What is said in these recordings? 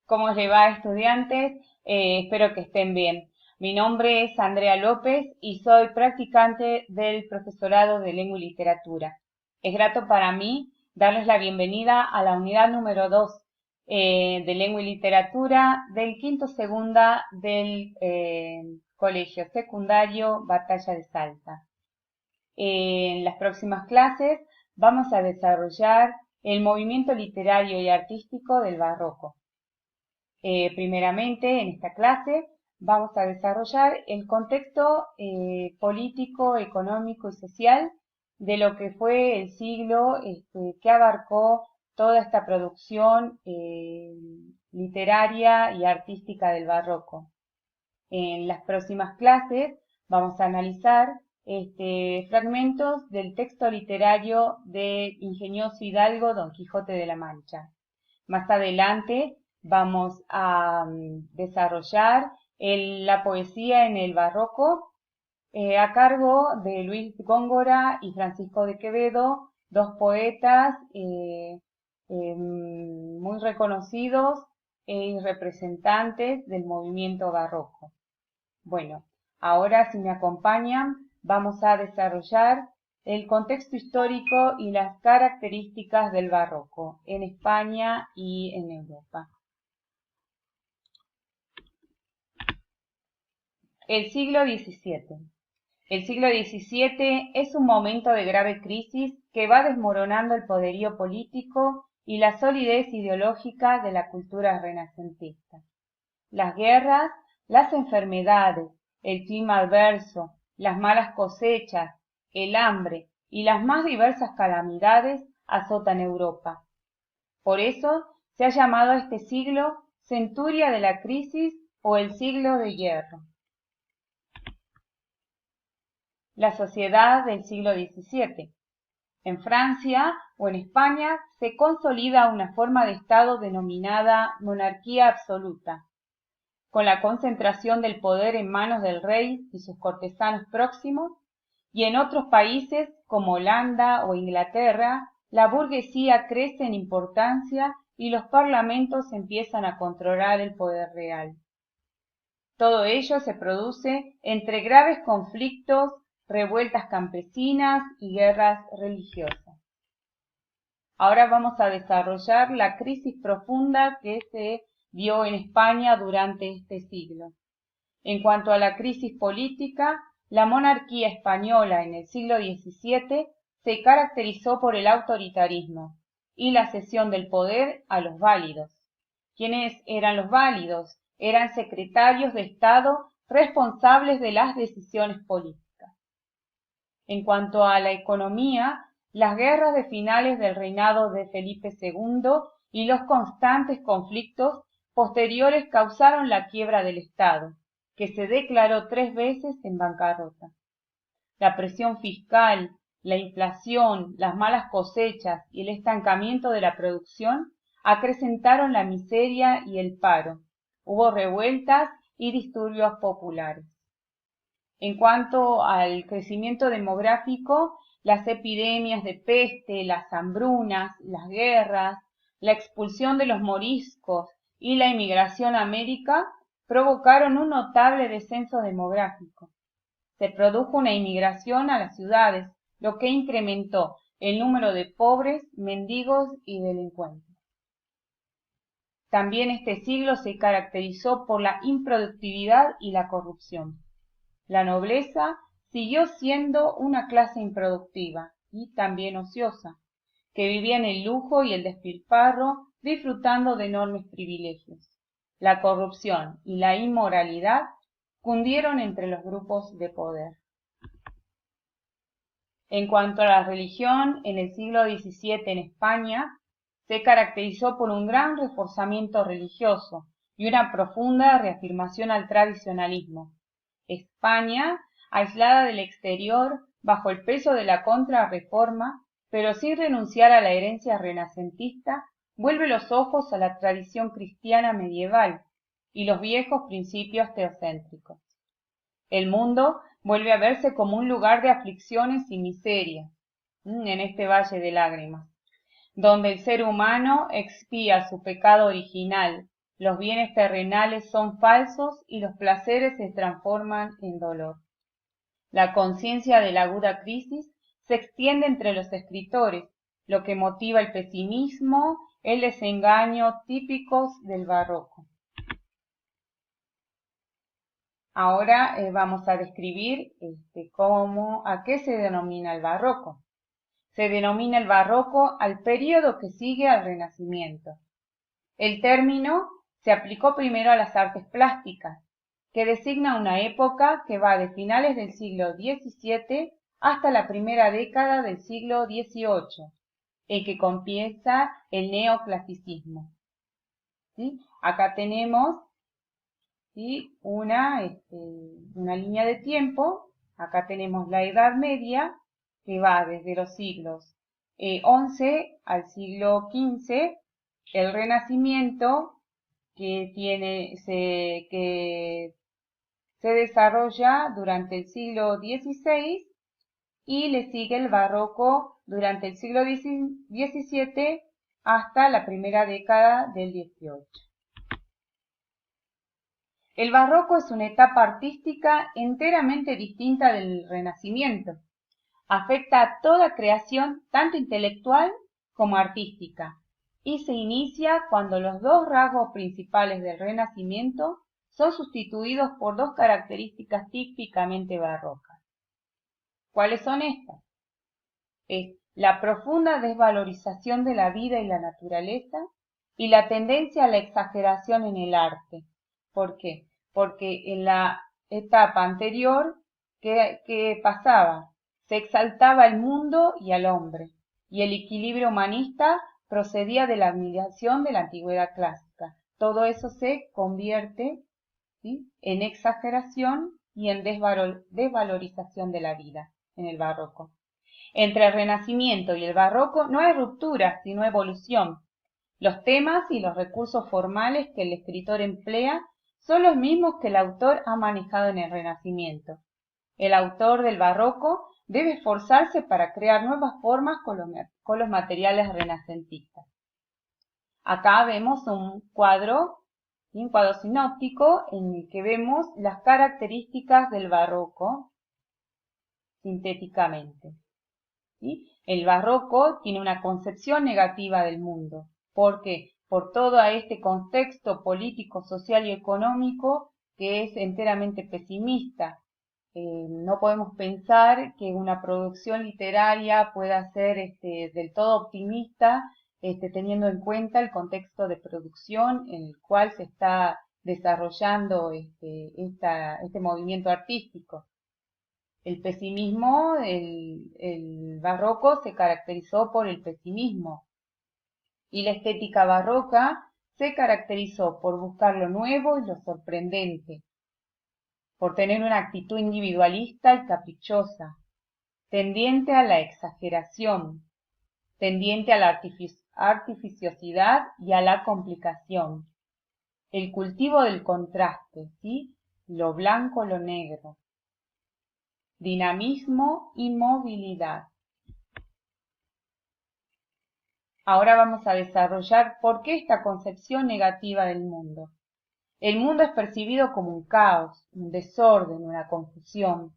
¿Cómo les va, estudiantes? Espero que estén bien. Mi nombre es Andrea López y soy practicante del profesorado de Lengua y Literatura. Es grato para mí darles la bienvenida a la unidad número 2 de Lengua y Literatura del quinto segunda del Colegio Secundario Batalla de Salta. En las próximas clases vamos a desarrollar el movimiento literario y artístico del barroco. Primeramente, en esta clase vamos a desarrollar el contexto político, económico y social de lo que fue el siglo que abarcó toda esta producción literaria y artística del barroco. En las próximas clases vamos a analizar fragmentos del texto literario del ingenioso hidalgo Don Quijote de la Mancha. Más adelante vamos a desarrollar la poesía en el barroco a cargo de Luis Góngora y Francisco de Quevedo, dos poetas muy reconocidos y representantes del movimiento barroco. Bueno, ahora si me acompañan vamos a desarrollar el contexto histórico y las características del barroco en España y en Europa. El siglo XVII. El siglo XVII es un momento de grave crisis que va desmoronando el poderío político y la solidez ideológica de la cultura renacentista. Las guerras, las enfermedades, el clima adverso, las malas cosechas, el hambre y las más diversas calamidades azotan Europa. Por eso se ha llamado a este siglo centuria de la crisis o el siglo de hierro. La sociedad del siglo XVII. En Francia o en España se consolida una forma de Estado denominada monarquía absoluta, con la concentración del poder en manos del rey y sus cortesanos próximos, y en otros países como Holanda o Inglaterra, la burguesía crece en importancia y los parlamentos empiezan a controlar el poder real. Todo ello se produce entre graves conflictos, revueltas campesinas y guerras religiosas. Ahora vamos a desarrollar la crisis profunda que se dio en España durante este siglo. En cuanto a la crisis política, la monarquía española en el siglo XVII se caracterizó por el autoritarismo y la cesión del poder a los válidos. ¿Quiénes eran los válidos? Eran secretarios de Estado responsables de las decisiones políticas. En cuanto a la economía, las guerras de finales del reinado de Felipe II y los constantes conflictos posteriores causaron la quiebra del Estado, que se declaró 3 veces en bancarrota. La presión fiscal, la inflación, las malas cosechas y el estancamiento de la producción acrecentaron la miseria y el paro. Hubo revueltas y disturbios populares. En cuanto al crecimiento demográfico, las epidemias de peste, las hambrunas, las guerras, la expulsión de los moriscos y la inmigración a América provocaron un notable descenso demográfico. Se produjo una inmigración a las ciudades, lo que incrementó el número de pobres, mendigos y delincuentes. También este siglo se caracterizó por la improductividad y la corrupción. La nobleza siguió siendo una clase improductiva y también ociosa, que vivía en el lujo y el despilfarro, disfrutando de enormes privilegios. La corrupción y la inmoralidad cundieron entre los grupos de poder. En cuanto a la religión, en el siglo XVII en España se caracterizó por un gran reforzamiento religioso y una profunda reafirmación al tradicionalismo. España, aislada del exterior, bajo el peso de la contrarreforma, pero sin renunciar a la herencia renacentista, vuelve los ojos a la tradición cristiana medieval y los viejos principios teocéntricos. El mundo vuelve a verse como un lugar de aflicciones y miserias, en este valle de lágrimas, donde el ser humano expía su pecado original Los bienes terrenales son falsos y los placeres se transforman en dolor. La conciencia de la aguda crisis se extiende entre los escritores, lo que motiva el pesimismo, el desengaño típicos del barroco. Ahora vamos a describir a qué se denomina el barroco. Se denomina el barroco al período que sigue al Renacimiento. El término se aplicó primero a las artes plásticas, que designa una época que va de finales del siglo XVII hasta la primera década del siglo XVIII, en que comienza el neoclasicismo. ¿Sí? Acá tenemos, ¿sí?, una línea de tiempo. Acá tenemos la Edad Media, que va desde los siglos XI al siglo XV, el Renacimiento, que se desarrolla durante el siglo XVI, y le sigue el barroco durante el siglo XVII hasta la primera década del XVIII. El barroco es una etapa artística enteramente distinta del Renacimiento. Afecta a toda creación, tanto intelectual como artística, y se inicia cuando los dos rasgos principales del Renacimiento son sustituidos por dos características típicamente barrocas. ¿Cuáles son estas? Es la profunda desvalorización de la vida y la naturaleza y la tendencia a la exageración en el arte. ¿Por qué? Porque en la etapa anterior, ¿qué pasaba? Se exaltaba el mundo y al hombre, y el equilibrio humanista procedía de la admiración de la antigüedad clásica. Todo eso se convierte, ¿sí?, en exageración y en desvalorización de la vida en el barroco. Entre el Renacimiento y el barroco no hay ruptura, sino evolución. Los temas y los recursos formales que el escritor emplea son los mismos que el autor ha manejado en el Renacimiento. El autor del barroco debe esforzarse para crear nuevas formas con los materiales renacentistas. Acá vemos un cuadro sinóptico en el que vemos las características del barroco sintéticamente. ¿Sí? El barroco tiene una concepción negativa del mundo. ¿Por qué? Por todo este contexto político, social y económico que es enteramente pesimista. No podemos pensar que una producción literaria pueda ser del todo optimista, teniendo en cuenta el contexto de producción en el cual se está desarrollando este movimiento artístico. El pesimismo, el barroco se caracterizó por el pesimismo, y la estética barroca se caracterizó por buscar lo nuevo y lo sorprendente, por tener una actitud individualista y caprichosa, tendiente a la exageración, tendiente a la artificiosidad y a la complicación. El cultivo del contraste, ¿sí?, lo blanco, lo negro. Dinamismo y movilidad. Ahora vamos a desarrollar por qué esta concepción negativa del mundo. El mundo es percibido como un caos, un desorden, una confusión.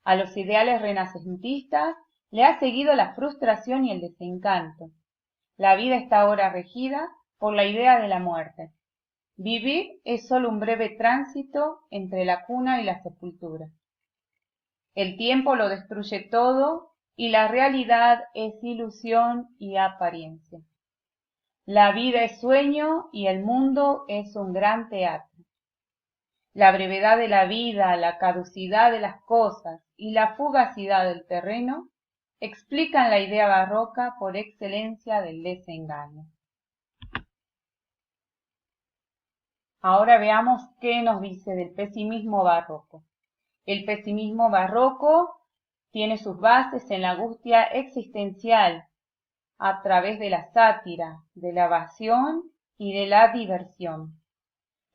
A los ideales renacentistas le ha seguido la frustración y el desencanto. La vida está ahora regida por la idea de la muerte. Vivir es solo un breve tránsito entre la cuna y la sepultura. El tiempo lo destruye todo y la realidad es ilusión y apariencia. La vida es sueño y el mundo es un gran teatro. La brevedad de la vida, la caducidad de las cosas y la fugacidad del terreno explican la idea barroca por excelencia del desengaño. Ahora veamos qué nos dice del pesimismo barroco. El pesimismo barroco tiene sus bases en la angustia existencial a través de la sátira, de la evasión y de la diversión.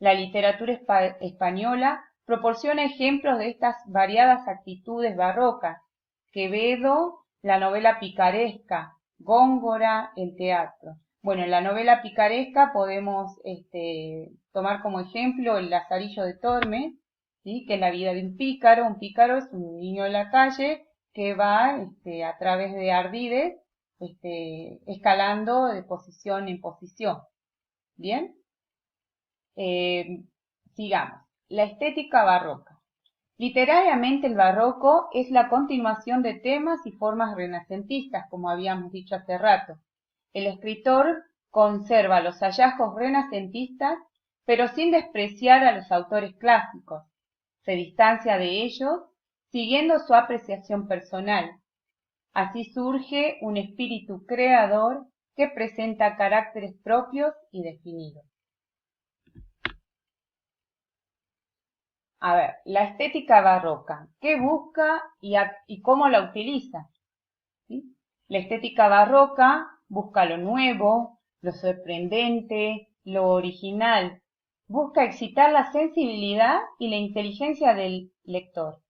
La literatura española proporciona ejemplos de estas variadas actitudes barrocas. Quevedo, la novela picaresca; Góngora, el teatro; Bueno, en la novela picaresca podemos tomar como ejemplo el Lazarillo de Tormes, ¿sí? Que es la vida de un pícaro. Un pícaro es un niño de la calle que va a través de ardides escalando de posición en posición. ¿Bien? Sigamos. La estética barroca. Literariamente el barroco es la continuación de temas y formas renacentistas, como habíamos dicho hace rato. El escritor conserva los hallazgos renacentistas, pero sin despreciar a los autores clásicos. Se distancia de ellos, siguiendo su apreciación personal. Así surge un espíritu creador que presenta caracteres propios y definidos. A ver, la estética barroca, ¿qué busca y cómo la utiliza? ¿Sí? La estética barroca busca lo nuevo, lo sorprendente, lo original. Busca excitar la sensibilidad y la inteligencia del lector.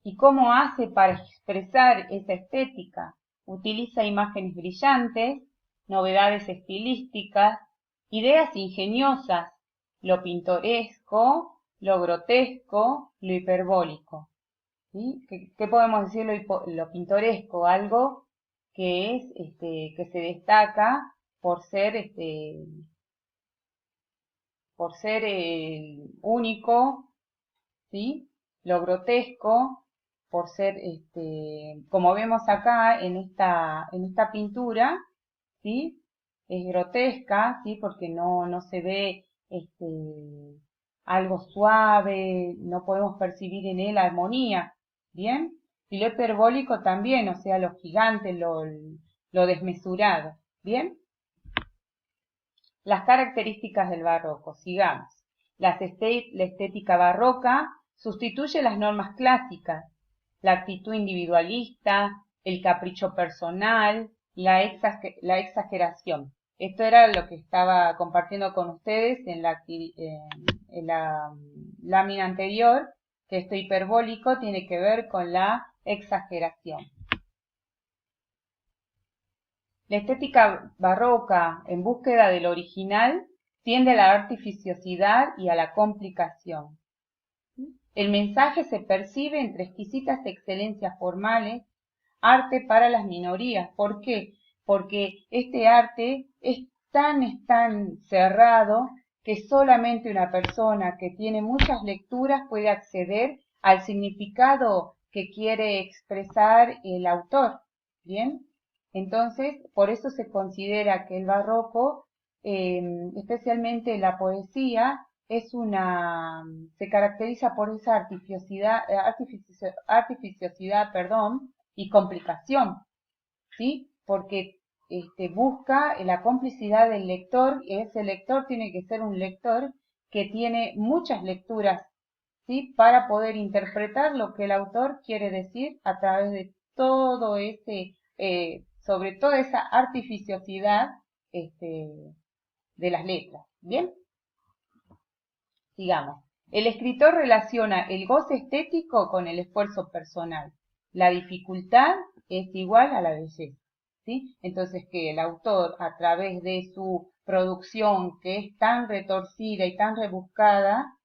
¿Y cómo hace para expresar esa estética? Utiliza imágenes brillantes, novedades estilísticas, ideas ingeniosas, lo pintoresco, lo grotesco, lo hiperbólico. ¿Sí? ¿Qué podemos decir lo pintoresco? Algo que es que se destaca por ser único, ¿sí? Lo grotesco por ser como vemos acá en esta pintura, ¿sí? Es grotesca, ¿sí? Porque no se ve algo suave, no podemos percibir en él armonía, ¿bien? Y lo hiperbólico también, o sea, lo gigante, lo desmesurado, ¿bien? Las características del barroco, sigamos. La estética barroca sustituye las normas clásicas, la actitud individualista, el capricho personal, la exageración. Esto era lo que estaba compartiendo con ustedes en la lámina anterior, que esto hiperbólico tiene que ver con la exageración. La estética barroca, en búsqueda del original, tiende a la artificiosidad y a la complicación. El mensaje se percibe entre exquisitas excelencias formales, arte para las minorías. ¿Por qué? Porque este arte es tan cerrado que solamente una persona que tiene muchas lecturas puede acceder al significado que quiere expresar el autor. ¿Bien? Entonces, por eso se considera que el barroco, especialmente la poesía, se caracteriza por esa artificiosidad, y complicación, ¿sí? Porque busca la complicidad del lector, y ese lector tiene que ser un lector que tiene muchas lecturas, ¿sí? Para poder interpretar lo que el autor quiere decir a través de todo sobre toda esa artificiosidad de las letras, ¿bien? Sigamos. El escritor relaciona el goce estético con el esfuerzo personal. La dificultad es igual a la belleza, ¿sí? Entonces que el autor, a través de su producción, que es tan retorcida y tan rebuscada,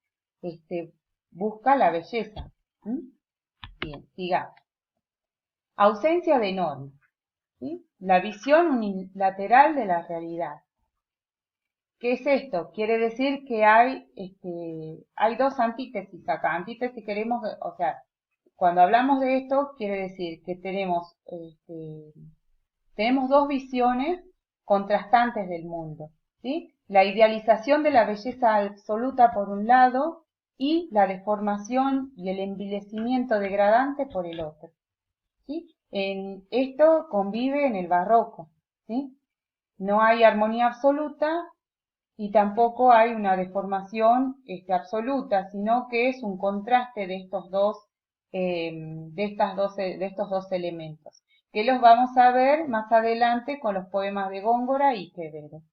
busca la belleza. Bien, sigamos. Ausencia de normas, ¿sí? La visión unilateral de la realidad. ¿Qué es esto? Quiere decir que hay dos antítesis acá. Antítesis queremos, o sea, cuando hablamos de esto, quiere decir que tenemos dos visiones contrastantes del mundo, ¿sí? La idealización de la belleza absoluta por un lado y la deformación y el envilecimiento degradante por el otro, ¿sí? Esto convive en el barroco, ¿sí? No hay armonía absoluta y tampoco hay una deformación absoluta, sino que es un contraste de estos dos elementos, que los vamos a ver más adelante con los poemas de Góngora y Quevedo.